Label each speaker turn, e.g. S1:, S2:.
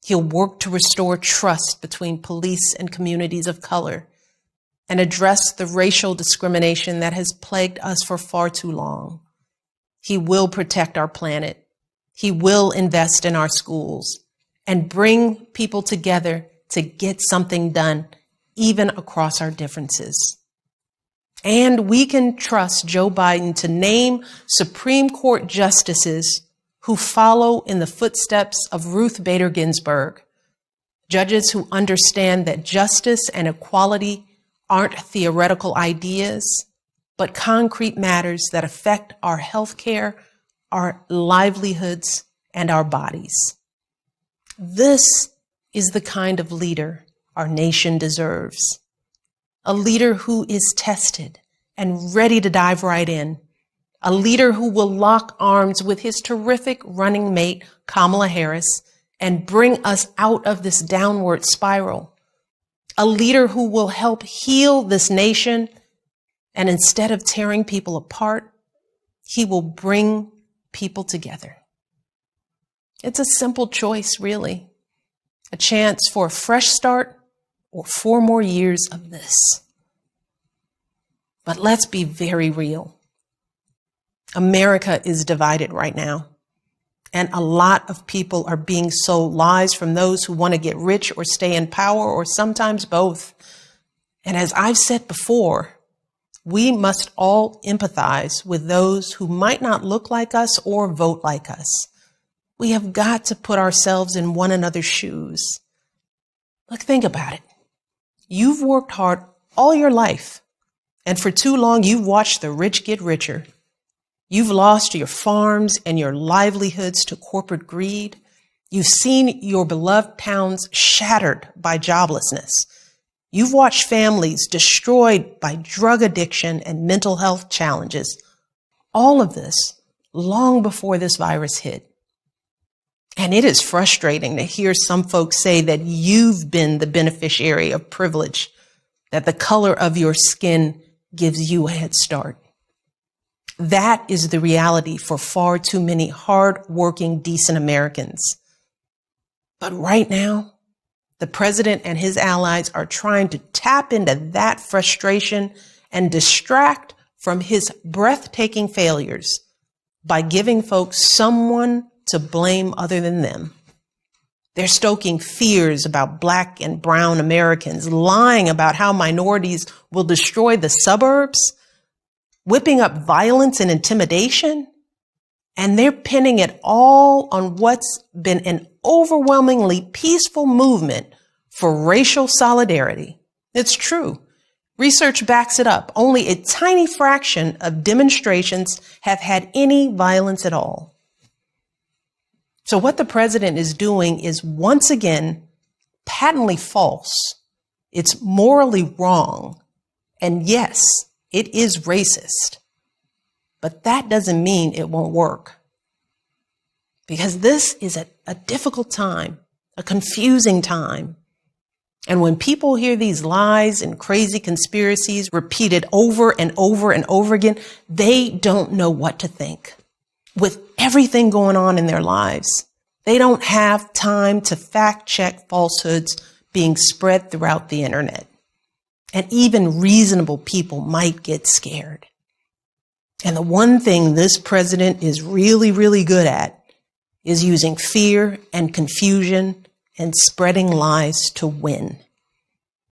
S1: He'll work to restore trust between police and communities of color and address the racial discrimination that has plagued us for far too long. He will protect our planet. He will invest in our schools and bring people together to get something done, even across our differences. And we can trust Joe Biden to name Supreme Court justices who follow in the footsteps of Ruth Bader Ginsburg, judges who understand that justice and equality aren't theoretical ideas, but concrete matters that affect our healthcare, our livelihoods, and our bodies. This is the kind of leader our nation deserves. A leader who is tested and ready to dive right in. A leader who will lock arms with his terrific running mate, Kamala Harris, and bring us out of this downward spiral. A leader who will help heal this nation, and instead of tearing people apart, he will bring people together. It's a simple choice, really. A chance for a fresh start or 4 more years of this. But let's be very real. America is divided right now, and a lot of people are being sold lies from those who want to get rich or stay in power, or sometimes both. And as I've said before, we must all empathize with those who might not look like us or vote like us. We have got to put ourselves in one another's shoes. Look, think about it. You've worked hard all your life, and for too long, you've watched the rich get richer. You've lost your farms and your livelihoods to corporate greed. You've seen your beloved towns shattered by joblessness. You've watched families destroyed by drug addiction and mental health challenges. All of this long before this virus hit. And it is frustrating to hear some folks say that you've been the beneficiary of privilege, that the color of your skin gives you a head start. That is the reality for far too many hard-working, decent Americans. But right now, the president and his allies are trying to tap into that frustration and distract from his breathtaking failures by giving folks someone to blame other than them. They're stoking fears about Black and brown Americans, lying about how minorities will destroy the suburbs, whipping up violence and intimidation, and they're pinning it all on what's been an overwhelmingly peaceful movement for racial solidarity. It's true. Research backs it up. Only a tiny fraction of demonstrations have had any violence at all. So what the president is doing is once again patently false. It's morally wrong. And yes, it is racist. But that doesn't mean it won't work. Because this is a difficult time, a confusing time. And when people hear these lies and crazy conspiracies repeated over and over and over again, they don't know what to think. With everything going on in their lives, they don't have time to fact check falsehoods being spread throughout the internet. And even reasonable people might get scared. And the one thing this president is really, really good at is using fear and confusion and spreading lies to win.